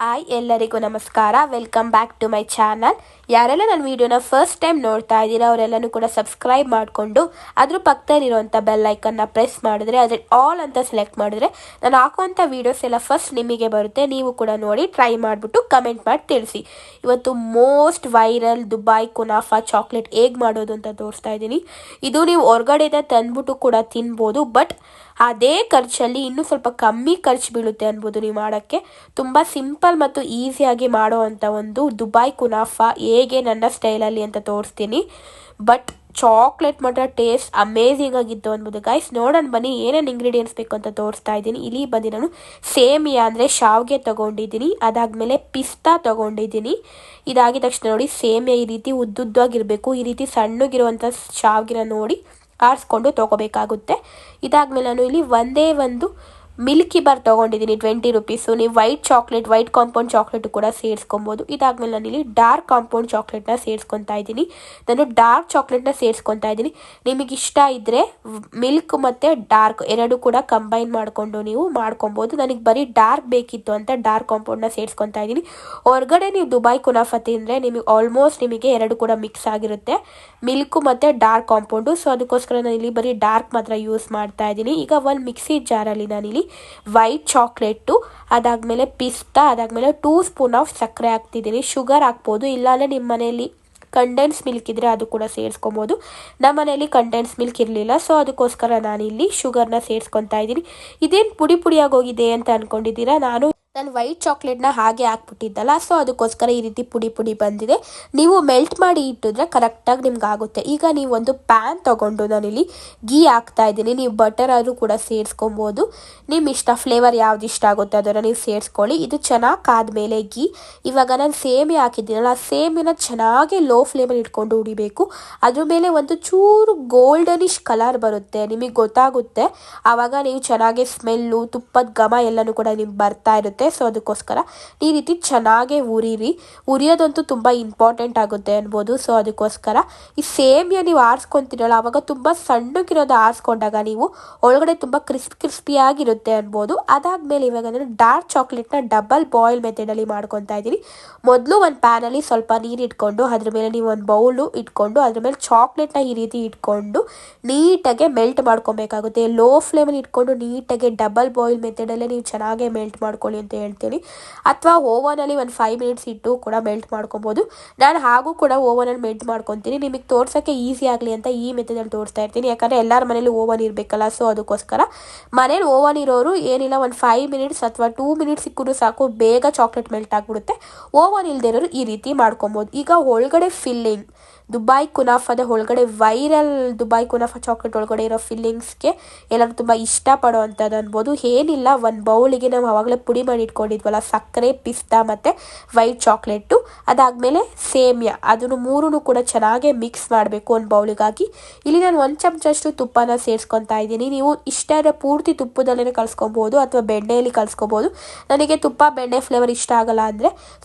Hi ಎಲ್ಲರಿಗೂ ನಮಸ್ಕಾರ. Welcome back to my channel. ಯಾರೆಲ್ಲ ನನ್ನ ವೀಡಿಯೋನ ಫಸ್ಟ್ ಟೈಮ್ ನೋಡ್ತಾ ಇದ್ದೀರಾ ಅವರೆಲ್ಲನೂ ಕೂಡ ಸಬ್ಸ್ಕ್ರೈಬ್ ಮಾಡಿಕೊಂಡು ಅದ್ರ ಪಕ್ಕದಲ್ಲಿರುವಂಥ ಬೆಲ್ ಐಕನ್ನ ಪ್ರೆಸ್ ಮಾಡಿದ್ರೆ ಅದ್ರ ಆಲ್ ಅಂತ ಸೆಲೆಕ್ಟ್ ಮಾಡಿದ್ರೆ ನಾನು ಹಾಕುವಂಥ ವೀಡಿಯೋಸ್ ಎಲ್ಲ ಫಸ್ಟ್ ನಿಮಗೆ ಬರುತ್ತೆ. ನೀವು ಕೂಡ ನೋಡಿ ಟ್ರೈ ಮಾಡಿಬಿಟ್ಟು ಕಮೆಂಟ್ ಮಾಡಿ ತಿಳಿಸಿ. ಇವತ್ತು ಮೋಸ್ಟ್ ವೈರಲ್ ದುಬೈ ಕುನಾಫಾ ಚಾಕ್ಲೇಟ್ ಹೇಗೆ ಮಾಡೋದು ಅಂತ ತೋರಿಸ್ತಾ ಇದ್ದೀನಿ. ಇದು ನೀವು ಹೊರಗಡೆಯಿಂದ ತಂದ್ಬಿಟ್ಟು ಕೂಡ ತಿನ್ಬೋದು, ಬಟ್ ಅದೇ ಖರ್ಚಲ್ಲಿ ಇನ್ನೂ ಸ್ವಲ್ಪ ಕಮ್ಮಿ ಖರ್ಚು ಬೀಳುತ್ತೆ ಅನ್ಬೋದು ನೀವು ಮಾಡೋಕ್ಕೆ. ತುಂಬ ಸಿಂಪಲ್ ಮತ್ತು ಈಸಿಯಾಗಿ ಮಾಡೋ ಅಂಥ ಒಂದು ದುಬೈ ಕುನಾಫಾ ಹೇಗೆ ನನ್ನ ಸ್ಟೈಲಲ್ಲಿ ಅಂತ ತೋರಿಸ್ತೀನಿ. ಬಟ್ ಚಾಕ್ಲೇಟ್ ಮಾತ್ರ ಟೇಸ್ಟ್ ಅಮೇಝಿಂಗ್ ಆಗಿತ್ತು ಅನ್ಬೋದು ಗೈಸ್. ನೋಡೋಣ ಬನ್ನಿ ಏನೇನು ಇಂಗ್ರೀಡಿಯೆಂಟ್ಸ್ ಬೇಕು ಅಂತ ತೋರಿಸ್ತಾ ಇದ್ದೀನಿ. ಇಲ್ಲಿ ಬಂದು ನಾನು ಸೇಮಿಯಾ ಅಂದರೆ ಶಾವಿಗೆ ತೊಗೊಂಡಿದ್ದೀನಿ, ಅದಾದಮೇಲೆ ಪಿಸ್ತಾ ತೊಗೊಂಡಿದ್ದೀನಿ. ಇದಾಗಿದ ತಕ್ಷಣ ನೋಡಿ ಸೇಮಿಯಾ ಈ ರೀತಿ ಉದ್ದುದ್ದಾಗಿರಬೇಕು, ಈ ರೀತಿ ಸಣ್ಣಗಿರುವಂಥ ಶಾವಿಗೆನ ನೋಡಿ ಆರಿಸ್ಕೊಂಡು ತೊಗೋಬೇಕಾಗುತ್ತೆ. ಇದಾದಮೇಲೆ ನಾನು ಇಲ್ಲಿ ಒಂದೇ ಒಂದು ಮಿಲ್ಕಿ ಬಾರ್ ತೊಗೊಂಡಿದ್ದೀನಿ 20 ರುಪೀಸು. ನೀವು ವೈಟ್ ಕಾಂಪೌಂಡ್ ಚಾಕ್ಲೇಟು ಕೂಡ ಸೇರಿಸ್ಕೊಬೋದು. ಇದಾದಮೇಲೆ ನಾನು ಇಲ್ಲಿ ಡಾರ್ಕ್ ಕಾಂಪೌಂಡ್ ಚಾಕ್ಲೇಟ್ನ ಸೇರಿಸ್ಕೊತಾ ಇದ್ದೀನಿ. ನಾನು ಡಾರ್ಕ್ ಚಾಕ್ಲೇಟ್ನ ಸೇರಿಸ್ಕೊತಾ ಇದ್ದೀನಿ. ನಿಮಗೆ ಇಷ್ಟ ಇದ್ದರೆ ಮಿಲ್ಕ್ ಮತ್ತು ಡಾರ್ಕ್ ಎರಡು ಕೂಡ ಕಂಬೈನ್ ಮಾಡಿಕೊಂಡು ನೀವು ಮಾಡ್ಕೊಬೋದು. ನನಗೆ ಬರೀ ಡಾರ್ಕ್ ಬೇಕಿತ್ತು ಅಂತ ಡಾರ್ಕ್ ಕಾಂಪೌಂಡ್ನ ಸೇರಿಸ್ಕೊತಾ ಇದ್ದೀನಿ. ಹೊರಗಡೆ ನೀವು ದುಬೈ ಕುನಾಫಾ ತಿಂದರೆ ನಿಮಗೆ ಎರಡು ಕೂಡ ಮಿಕ್ಸ್ ಆಗಿರುತ್ತೆ, ಮಿಲ್ಕು ಮತ್ತು ಡಾರ್ಕ್ ಕಾಂಪೌಂಡು. ಸೊ ಅದಕ್ಕೋಸ್ಕರ ನಾನು ಇಲ್ಲಿ ಬರೀ ಡಾರ್ಕ್ ಮಾತ್ರ ಯೂಸ್ ಮಾಡ್ತಾ ಇದ್ದೀನಿ. ಈಗ ಒಂದು ಮಿಕ್ಸಿ ಜಾರಲ್ಲಿ ನಾನಿಲ್ಲಿ ವೈಟ್ ಚಾಕ್ಲೇಟು, ಅದಾದಮೇಲೆ ಪಿಸ್ತಾ, ಅದಾದಮೇಲೆ 2 ಸ್ಪೂನ್ ಆಫ್ ಸಕ್ಕರೆ ಹಾಕ್ತಿದ್ದೀನಿ. ಶುಗರ್ ಹಾಕ್ಬೋದು, ಇಲ್ಲಾಂದರೆ ನಿಮ್ಮ ಮನೆಯಲ್ಲಿ ಕಂಡೆನ್ಸ್ ಮಿಲ್ಕ್ ಇದ್ದರೆ ಅದು ಕೂಡ ಸೇರಿಸ್ಕೊಬೋದು. ನಮ್ಮ ಮನೆಯಲ್ಲಿ ಕಂಡೆನ್ಸ್ ಮಿಲ್ಕ್ ಇರಲಿಲ್ಲ, ಸೊ ಅದಕ್ಕೋಸ್ಕರ ನಾನಿಲ್ಲಿ ಶುಗರ್ನ ಸೇರಿಸ್ಕೊತಾ ಇದ್ದೀನಿ. ಇದೇನು ಪುಡಿ ಹೋಗಿದೆ ಅಂತ ಅಂದ್ಕೊಂಡಿದ್ದೀರಾ? ನಾನು ವೈಟ್ ಚಾಕ್ಲೇಟ್ನ ಹಾಗೆ ಹಾಕ್ಬಿಟ್ಟಿದ್ದಲ್ಲ, ಸೊ ಅದಕ್ಕೋಸ್ಕರ ಈ ರೀತಿ ಪುಡಿ ಬಂದಿದೆ. ನೀವು ಮೆಲ್ಟ್ ಮಾಡಿ ಇಟ್ಟಿದ್ರೆ ಕರೆಕ್ಟಾಗಿ ನಿಮ್ಗೆ ಆಗುತ್ತೆ. ಈಗ ನೀವು ಒಂದು ಪ್ಯಾನ್ ತೊಗೊಂಡು ನಾನಿಲ್ಲಿ ಗೀ ಹಾಕ್ತಾ ಇದ್ದೀನಿ. ನೀವು ಬಟರ್ ಆದರೂ ಕೂಡ ಸೇರಿಸ್ಕೊಬೋದು, ನಿಮ್ಮ ಇಷ್ಟ, ಫ್ಲೇವರ್ ಯಾವ್ದು ಇಷ್ಟ ಆಗುತ್ತೆ ಅದನ್ನು ನೀವು ಸೇರಿಸ್ಕೊಳ್ಳಿ. ಇದು ಚೆನ್ನಾಗಿ ಕಾದ್ಮೇಲೆ ಗೀ, ಇವಾಗ ನಾನು ಸೇಮಿ ಹಾಕಿದ್ದೀನಲ್ಲ, ಸೇಮಿನ ಚೆನ್ನಾಗಿ ಲೋ ಫ್ಲೇಮಲ್ಲಿ ಇಟ್ಕೊಂಡು ಉಡಿಬೇಕು. ಅದ್ರ ಮೇಲೆ ಒಂದು ಚೂರು ಗೋಲ್ಡನಿಶ್ ಕಲರ್ ಬರುತ್ತೆ, ನಿಮಗೆ ಗೊತ್ತಾಗುತ್ತೆ. ಆವಾಗ ನೀವು ಚೆನ್ನಾಗಿ ಸ್ಮೆಲ್ಲು, ತುಪ್ಪದ ಘಮ ಎಲ್ಲನೂ ಕೂಡ ನಿಮ್ಗೆ ಬರ್ತಾ ಇರುತ್ತೆ. ಸೊ ಅದಕ್ಕೋಸ್ಕರ ಈ ರೀತಿ ಚೆನ್ನಾಗೇ ಉರಿಯೋದಂತೂ ತುಂಬ ಇಂಪಾರ್ಟೆಂಟ್ ಆಗುತ್ತೆ ಅನ್ಬೋದು. ಸೊ ಅದಕ್ಕೋಸ್ಕರ ಈ ಸೇಮಿಯಾ ನೀವು ಆರಿಸ್ಕೊತೀರಲ್ಲ, ಆವಾಗ ತುಂಬ ಸಣ್ಣಗಿರೋದು ಆರಿಸ್ಕೊಂಡಾಗ ನೀವು ಒಳಗಡೆ ತುಂಬ ಕ್ರಿಸ್ಪಿಯಾಗಿರುತ್ತೆ ಅನ್ಬೋದು. ಅದಾದಮೇಲೆ ಇವಾಗ ನಾನು ಡಾರ್ಕ್ ಚಾಕ್ಲೇಟ್ನ ಡಬಲ್ ಬಾಯ್ಲ್ ಮೆಥಡಲ್ಲಿ ಮಾಡ್ಕೊತಾ ಇದ್ದೀನಿ. ಮೊದಲು ಒಂದು ಪ್ಯಾನಲ್ಲಿ ಸ್ವಲ್ಪ ನೀರು ಇಟ್ಕೊಂಡು ಅದ್ರ ಮೇಲೆ ನೀವು ಒಂದು ಬೌಲು ಇಟ್ಕೊಂಡು ಅದ್ರ ಮೇಲೆ ಚಾಕ್ಲೇಟ್ನ ಈ ರೀತಿ ಇಟ್ಕೊಂಡು ನೀಟಾಗೆ ಮೆಲ್ಟ್ ಮಾಡ್ಕೊಬೇಕಾಗುತ್ತೆ. ಲೋ ಫ್ಲೇಮಲ್ಲಿ ಇಟ್ಕೊಂಡು ನೀಟಾಗೆ ಡಬಲ್ ಬಾಯ್ಲ್ ಮೆಥಡಲ್ಲೇ ನೀವು ಚೆನ್ನಾಗೇ ಮೆಲ್ಟ್ ಮಾಡ್ಕೊಳ್ಳಿ ಅಂತ ಹೇಳ್ತೀನಿ. ಅಥವಾ ಓವನಲ್ಲಿ ಒಂದು 5 ಮಿನಿಟ್ಸ್ ಇಟ್ಟು ಕೂಡ ಮೆಲ್ಟ್ ಮಾಡ್ಕೊಬೋದು. ನಾನು ಹಾಗೂ ಕೂಡ ಓವನಲ್ಲಿ ಮೆಲ್ಟ್ ಮಾಡ್ಕೊತೀನಿ, ನಿಮಗೆ ತೋರ್ಸೋಕ್ಕೆ ಈಸಿ ಆಗಲಿ ಅಂತ ಈ ಮೆಥಡಲ್ಲಿ ತೋರಿಸ್ತಾ ಇರ್ತೀನಿ. ಯಾಕಂದರೆ ಎಲ್ಲರ ಮನೇಲಿ ಓವನ್ ಇರಬೇಕಲ್ಲ, ಸೊ ಅದಕ್ಕೋಸ್ಕರ. ಮನೇಲಿ ಓವನ್ ಇರೋರು ಏನಿಲ್ಲ ಒಂದು 5 ಮಿನಿಟ್ಸ್ ಅಥವಾ 2 ಮಿನಿಟ್ಸ್ ಸಿಕ್ಕರೂ ಸಾಕು, ಬೇಗ ಚಾಕ್ಲೇಟ್ ಮೆಲ್ಟ್ ಆಗಿಬಿಡುತ್ತೆ. ಓವನ್ ಇಲ್ಲದೆ ಇರೋರು ಈ ರೀತಿ ಮಾಡ್ಕೊಬೋದು. ಈಗ ಒಳಗಡೆ ಫಿಲ್ಲಿಂಗ್ ದುಬೈ ಕುನಾಫಾದ ಒಳಗಡೆ ವೈರಲ್ ದುಬೈ ಕುನಾಫಾ ಚಾಕ್ಲೇಟ್ ಒಳಗಡೆ ಇರೋ ಫಿಲ್ಲಿಂಗ್ಸ್ಗೆ ಎಲ್ಲರೂ ತುಂಬ ಇಷ್ಟಪಡೋ ಅಂಥದ್ದು ಅನ್ಬೋದು. ಏನಿಲ್ಲ, ಒಂದು ಬೌಲಿಗೆ ನಾವು ಆವಾಗಲೇ ಪುಡಿ ಮಾಡಿ ಇಟ್ಕೊಂಡಿದ್ವಲ್ಲ, ಸಕ್ಕರೆ, ಪಿಸ್ತಾ ಮತ್ತು ವೈಟ್ ಚಾಕ್ಲೇಟು, ಅದಾದಮೇಲೆ ಸೇಮಿಯಾ, ಅದನ್ನು ಮೂರೂ ಕೂಡ ಚೆನ್ನಾಗೇ ಮಿಕ್ಸ್ ಮಾಡಬೇಕು ಒಂದು ಬೌಲಿಗಾಗಿ. ಇಲ್ಲಿ ನಾನು 1 ಚಮಚಷ್ಟು ತುಪ್ಪನ ಸೇರಿಸ್ಕೊತಾ ಇದ್ದೀನಿ. ನೀವು ಇಷ್ಟ ಇರೋ ಪೂರ್ತಿ ತುಪ್ಪದಲ್ಲೇ ಕಲಿಸ್ಕೊಬೋದು ಅಥವಾ ಬೆಣ್ಣೆಯಲ್ಲಿ ಕಲಿಸ್ಕೊಬೋದು. ನನಗೆ ತುಪ್ಪ ಬೆಣ್ಣೆ ಫ್ಲೇವರ್ ಇಷ್ಟ ಆಗಲ್ಲ ಅಂದರೆ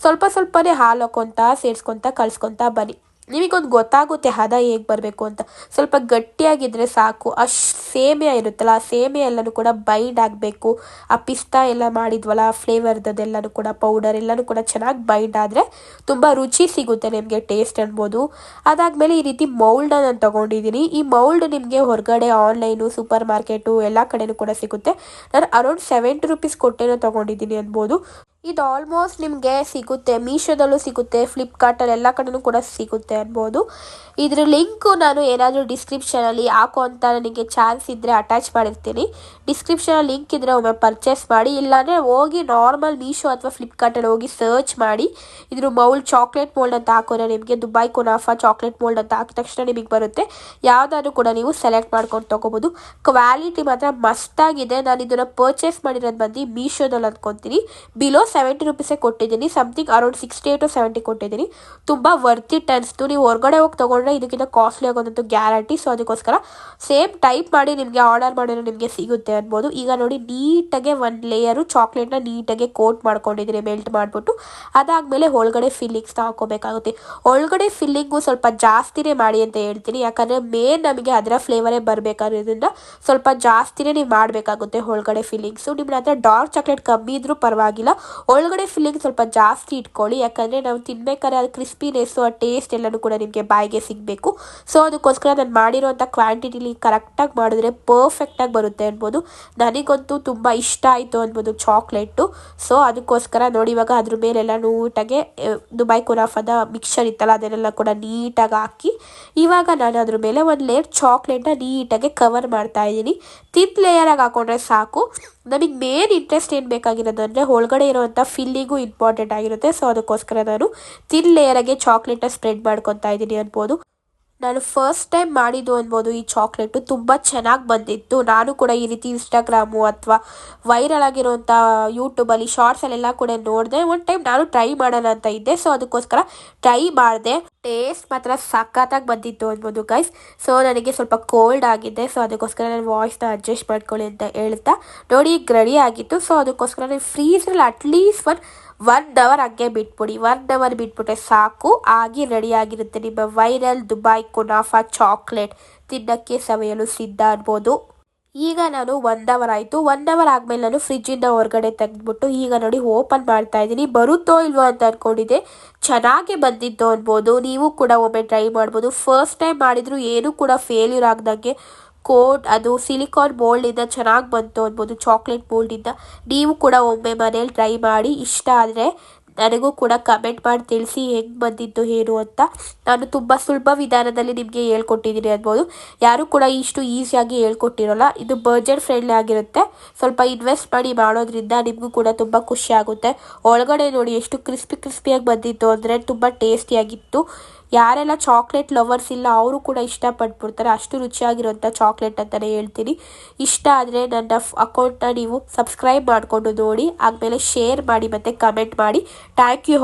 ಸ್ವಲ್ಪನೇ ಹಾಲು ಹಾಕ್ಕೊತಾ ಸೇರಿಸ್ಕೊತಾ ಕಲಿಸ್ಕೊತಾ ಬನ್ನಿ. ನಿಮಗೊಂದು ಗೊತ್ತಾಗುತ್ತೆ ಹದ ಹೇಗೆ ಬರಬೇಕು ಅಂತ. ಸ್ವಲ್ಪ ಗಟ್ಟಿಯಾಗಿದ್ದರೆ ಸಾಕು. ಆ ಸೇಮಿಯಾ ಇರುತ್ತಲ್ಲ, ಆ ಸೇಮಿಯಾ ಎಲ್ಲನೂ ಕೂಡ ಬೈಂಡ್ ಆಗಬೇಕು. ಆ ಪಿಸ್ತಾ ಎಲ್ಲ ಮಾಡಿದ್ವಲ್ಲ ಫ್ಲೇವರ್ದೆಲ್ಲನೂ ಕೂಡ ಪೌಡರ್ ಎಲ್ಲನೂ ಕೂಡ ಚೆನ್ನಾಗಿ ಬೈಂಡ್ ಆದರೆ ತುಂಬ ರುಚಿ ಸಿಗುತ್ತೆ ನಿಮಗೆ, ಟೇಸ್ಟ್ ಅನ್ಬೋದು. ಅದಾದಮೇಲೆ ಈ ರೀತಿ ಮೌಲ್ಡನ್ನ ನಾನು ತೊಗೊಂಡಿದ್ದೀನಿ. ಈ ಮೌಲ್ಡ್ ನಿಮಗೆ ಹೊರಗಡೆ ಆನ್ಲೈನು, ಸೂಪರ್ ಮಾರ್ಕೆಟು ಎಲ್ಲ ಕಡೆನೂ ಕೂಡ ಸಿಗುತ್ತೆ. ನಾನು ಅರೌಂಡ್ 70 ರುಪೀಸ್ ಕೊಟ್ಟೇನೋ ತೊಗೊಂಡಿದ್ದೀನಿ ಅನ್ಬೋದು. ಇದು ಆಲ್ಮೋಸ್ಟ್ ನಿಮಗೆ ಸಿಗುತ್ತೆ, ಮೀಶೋದಲ್ಲೂ ಸಿಗುತ್ತೆ, ಫ್ಲಿಪ್ಕಾರ್ಟಲ್ಲಿ ಎಲ್ಲ ಕಡೆನೂ ಕೂಡ ಸಿಗುತ್ತೆ ಅನ್ಬೋದು. ಇದ್ರ ಲಿಂಕು ನಾನು ಏನಾದರೂ ಡಿಸ್ಕ್ರಿಪ್ಷನಲ್ಲಿ ಹಾಕೋ ಅಂತ ನನಗೆ ಚಾನ್ಸ್ ಇದ್ದರೆ ಅಟ್ಯಾಚ್ ಮಾಡಿರ್ತೀನಿ. ಡಿಸ್ಕ್ರಿಪ್ಷನಲ್ಲಿ ಲಿಂಕ್ ಇದ್ದರೆ ಒಮ್ಮೆ ಪರ್ಚೇಸ್ ಮಾಡಿ, ಇಲ್ಲಾಂದರೆ ಹೋಗಿ ನಾರ್ಮಲ್ ಮೀಶೋ ಅಥವಾ ಫ್ಲಿಪ್ಕಾರ್ಟಲ್ಲಿ ಹೋಗಿ ಸರ್ಚ್ ಮಾಡಿ ಇದ್ರ ಚಾಕ್ಲೇಟ್ ಮೋಲ್ಡ್ ಅಂತ ಹಾಕೋರೆ ನಿಮಗೆ ದುಬೈ ಕುನಾಫಾ ಚಾಕ್ಲೇಟ್ ಮೋಲ್ಡ್ ಅಂತ ಹಾಕಿದ ತಕ್ಷಣ ನಿಮಗೆ ಬರುತ್ತೆ. ಯಾವುದಾದ್ರೂ ಕೂಡ ನೀವು ಸೆಲೆಕ್ಟ್ ಮಾಡ್ಕೊಂಡು ತೊಗೋಬೋದು. ಕ್ವಾಲಿಟಿ ಮಾತ್ರ ಮಸ್ತಾಗಿದೆ. ನಾನು ಇದನ್ನು ಪರ್ಚೇಸ್ ಮಾಡಿರೋದು ಬಂದು ಮೀಶೋದಲ್ಲಿ ಅಂದ್ಕೊತೀನಿ. ಬಿಲೋ 70 ರುಪೀಸೇ ಕೊಟ್ಟಿದ್ದೀನಿ, ಸಮಥಿಂಗ್ ಅರೌಂಡ್ 60 to 70 ಕೊಟ್ಟಿದ್ದೀನಿ. ತುಂಬ ವರ್ತ್ ಇಟ್ ಅನಿಸ್ತು. ನೀವು ಹೊರಗಡೆ ಹೋಗಿ ತೊಗೊಂಡ್ರೆ ಇದಕ್ಕಿಂತ ಕಾಸ್ಟ್ಲಿ ಆಗೋದಂತೂ ಗ್ಯಾರಂಟಿ. ಸೊ ಅದಕ್ಕೋಸ್ಕರ ಸೇಮ್ ಟೈಪ್ ಮಾಡಿ ನಿಮಗೆ ಆರ್ಡರ್ ಮಾಡಿದ್ರೆ ನಿಮಗೆ ಸಿಗುತ್ತೆ ಅನ್ಬೋದು. ಈಗ ನೋಡಿ ನೀಟಾಗೆ ಒಂದು ಲೇಯರು ಚಾಕ್ಲೇಟ್ನ ನೀಟಾಗೆ ಕೋಟ್ ಮಾಡ್ಕೊಂಡಿದ್ದೀನಿ ಮೆಲ್ಟ್ ಮಾಡಿಬಿಟ್ಟು. ಅದಾದಮೇಲೆ ಒಳಗಡೆ ಫಿಲ್ಲಿಂಗ್ಸ್ನ ಹಾಕೋಬೇಕಾಗುತ್ತೆ. ಒಳಗಡೆ ಫಿಲ್ಲಿಂಗು ಸ್ವಲ್ಪ ಜಾಸ್ತಿನೇ ಮಾಡಿ ಅಂತ ಹೇಳ್ತೀನಿ, ಯಾಕಂದರೆ ಮೇನ್ ನಮಗೆ ಅದರ ಫ್ಲೇವರೇ ಬರಬೇಕಾದ್ರಿಂದ ಸ್ವಲ್ಪ ಜಾಸ್ತಿನೇ ನೀವು ಮಾಡಬೇಕಾಗುತ್ತೆ ಒಳಗಡೆ ಫಿಲ್ಲಿಂಗ್ಸು. ನಿಮ್ಮ ಹತ್ರ ಡಾರ್ಕ್ ಚಾಕ್ಲೇಟ್ ಕಮ್ಮಿ ಇದ್ರೂ ಪರವಾಗಿಲ್ಲ, ಒಳಗಡೆ ಫಿಲ್ಲಿಂಗ್ ಸ್ವಲ್ಪ ಜಾಸ್ತಿ ಇಟ್ಕೊಳ್ಳಿ, ಯಾಕಂದರೆ ನಾವು ತಿನ್ಬೇಕಾದ್ರೆ ಅದು ಕ್ರಿಸ್ಪಿನೆಸ್ಸು ಆ ಟೇಸ್ಟ್ ಎಲ್ಲನೂ ಕೂಡ ನಿಮಗೆ ಬಾಯಿಗೆ ಸಿಗಬೇಕು. ಸೊ ಅದಕ್ಕೋಸ್ಕರ ನಾನು ಮಾಡಿರೋಂಥ ಕ್ವಾಂಟಿಟಿಲಿ ಕರೆಕ್ಟಾಗಿ ಮಾಡಿದ್ರೆ ಪರ್ಫೆಕ್ಟಾಗಿ ಬರುತ್ತೆ ಅನ್ಬೋದು. ನನಗಂತೂ ತುಂಬ ಇಷ್ಟ ಆಯಿತು ಅನ್ಬೋದು ಚಾಕ್ಲೇಟು. ಸೊ ಅದಕ್ಕೋಸ್ಕರ ನೋಡಿ ಇವಾಗ ಅದ್ರ ಮೇಲೆಲ್ಲ ನೀಟಾಗೆ ದುಬೈ ಕುನಾಫದ ಮಿಕ್ಸರ್ ಇತ್ತಲ್ಲ ಅದನ್ನೆಲ್ಲ ಕೂಡ ನೀಟಾಗಿ ಹಾಕಿ ಇವಾಗ ನಾನು ಅದ್ರ ಮೇಲೆ ಒಂದು ಲೇಯರ್ ಚಾಕ್ಲೇಟ್ನ ನೀಟಾಗಿ ಕವರ್ ಮಾಡ್ತಾ ಇದ್ದೀನಿ. ತಿನ್ ಲೇಯರಾಗಿ ಹಾಕೊಂಡ್ರೆ ಸಾಕು. ನಮಗೆ ಮೇನ್ ಇಂಟ್ರೆಸ್ಟ್ ಏನು ಬೇಕಾಗಿರೋದು ಅಂದರೆ ಒಳಗಡೆ ಇರುವಂಥ ಫಿಲ್ಲಿಂಗು ಇಂಪಾರ್ಟೆಂಟ್ ಆಗಿರುತ್ತೆ. ಸೊ ಅದಕ್ಕೋಸ್ಕರ ನಾನು ತಿನ್ ಲೇಯರಾಗೆ ಚಾಕ್ಲೇಟ್ನ ಸ್ಪ್ರೆಡ್ ಮಾಡ್ಕೊತಾ ಇದ್ದೀನಿ ಅನ್ಬೋದು. ನಾನು ಫಸ್ಟ್ ಟೈಮ್ ಮಾಡಿದ್ದು ಅನ್ಬೋದು ಈ ಚಾಕ್ಲೇಟು ತುಂಬ ಚೆನ್ನಾಗಿ ಬಂದಿತ್ತು. ನಾನು ಕೂಡ ಈ ರೀತಿ ಇನ್ಸ್ಟಾಗ್ರಾಮು ಅಥವಾ ವೈರಲ್ ಆಗಿರುವಂಥ ಯೂಟ್ಯೂಬಲ್ಲಿ ಶಾರ್ಟ್ಸಲ್ಲೆಲ್ಲ ಕೂಡ ನೋಡಿದೆ. ಒಂದು ಟೈಮ್ ನಾನು ಟ್ರೈ ಮಾಡೋಣ ಅಂತ ಇದ್ದೆ. ಸೊ ಅದಕ್ಕೋಸ್ಕರ ಟ್ರೈ ಮಾಡಿದೆ. ಟೇಸ್ಟ್ ಮಾತ್ರ ಸಖತ್ತಾಗಿ ಬಂದಿತ್ತು ಅನ್ಬೋದು ಗೈಸ್. ಸೊ ನನಗೆ ಸ್ವಲ್ಪ ಕೋಲ್ಡ್ ಆಗಿದೆ. ಸೊ ಅದಕ್ಕೋಸ್ಕರ ನಾನು ವಾಯ್ಸ್ನ ಅಡ್ಜಸ್ಟ್ ಮಾಡ್ಕೊಳ್ಳಿ ಅಂತ ಹೇಳ್ತಾ ನೋಡಿ ಈಗ ರೆಡಿ ಆಗಿತ್ತು. ಸೊ ಅದಕ್ಕೋಸ್ಕರ ನೀವು ಫ್ರೀಸಲ್ಲಿ ಅಟ್ಲೀಸ್ಟ್ 1 ಅವರ್ ಹಂಗೆ ಬಿಟ್ಬಿಡಿ. 1 ಅವರ್ ಬಿಟ್ಬಿಟ್ರೆ ಸಾಕು, ಆಗಿ ರೆಡಿ ಆಗಿರುತ್ತೆ ನಿಮ್ಮ ವೈರಲ್ ದುಬೈ ಕುನಾಫಾ ಚಾಕ್ಲೇಟ್. ತಿನ್ನಕ್ಕೆ ಸವಿಯಲು ಸಿದ್ಧ ಅನ್ಬೋದು. ಈಗ ನಾನು 1 ಅವರ್ ಆಯಿತು. 1 ಅವರ್ ಆದಮೇಲೆ ನಾನು ಫ್ರಿಜ್ಜಿಂದ ಹೊರಗಡೆ ತೆಗೆದ್ಬಿಟ್ಟು ಈಗ ನೋಡಿ ಓಪನ್ ಮಾಡ್ತಾ ಇದ್ದೀನಿ. ಬರುತ್ತೋ ಇಲ್ವೋ ಅಂತ ಅಂದ್ಕೊಂಡಿದ್ದೆ, ಚೆನ್ನಾಗೇ ಬಂದಿತ್ತು ಅನ್ಬೋದು. ನೀವು ಕೂಡ ಒಮ್ಮೆ ಟ್ರೈ ಮಾಡ್ಬೋದು. ಫಸ್ಟ್ ಟೈಮ್ ಮಾಡಿದ್ರು ಏನೂ ಕೂಡ ಫೇಲ್ಯೂರ್ ಆಗ್ದಂಗೆ ಅದು ಸಿಲಿಕಾನ್ ಮೋಲ್ಡಿಂದ ಚೆನ್ನಾಗಿ ಬಂತು ಅನ್ಬೋದು, ಚಾಕ್ಲೇಟ್ ಮೋಲ್ಡಿಂದ. ನೀವು ಕೂಡ ಒಮ್ಮೆ ಮನೇಲಿ ಟ್ರೈ ಮಾಡಿ, ಇಷ್ಟ ಆದರೆ ನನಗೂ ಕೂಡ ಕಮೆಂಟ್ ಮಾಡಿ ತಿಳಿಸಿ ಹೆಂಗೆ ಬಂದಿತ್ತು ಏನು ಅಂತ. ನಾನು ತುಂಬ ಸುಲಭ ವಿಧಾನದಲ್ಲಿ ನಿಮಗೆ ಹೇಳ್ಕೊಟ್ಟಿದ್ದೀನಿ ಅನ್ಬೋದು. ಯಾರೂ ಕೂಡ ಇಷ್ಟು ಈಸಿಯಾಗಿ ಹೇಳ್ಕೊಟ್ಟಿರೋಲ್ಲ. ಇದು ಬಜೆಟ್ ಫ್ರೆಂಡ್ಲಿ ಆಗಿರುತ್ತೆ. ಸ್ವಲ್ಪ ಇನ್ವೆಸ್ಟ್ ಮಾಡಿ ಮಾಡೋದ್ರಿಂದ ನಿಮಗೂ ಕೂಡ ತುಂಬ ಖುಷಿ ಆಗುತ್ತೆ. ಒಳಗಡೆ ನೋಡಿ ಎಷ್ಟು ಕ್ರಿಸ್ಪಿಯಾಗಿ ಬಂದಿತ್ತು ಅಂದರೆ ತುಂಬ ಟೇಸ್ಟಿಯಾಗಿತ್ತು. ಯಾರೆಲ್ಲ ಚಾಕ್ಲೇಟ್ ಲವರ್ಸ್ ಇಲ್ಲ ಅವರು ಕೂಡ ಇಷ್ಟಪಟ್ಬಿಡ್ತಾರೆ. ಅಷ್ಟು ರುಚಿಯಾಗಿರೋಂಥ ಚಾಕ್ಲೇಟ್ ಅಂತಲೇ ಹೇಳ್ತೀನಿ. ಇಷ್ಟ ಆದರೆ ನನ್ನ ಅಕೌಂಟ್ನ ನೀವು ಸಬ್ಸ್ಕ್ರೈಬ್ ಮಾಡಿಕೊಂಡು ನೋಡಿ, ಆದಮೇಲೆ ಶೇರ್ ಮಾಡಿ ಮತ್ತು ಕಮೆಂಟ್ ಮಾಡಿ. Thank you.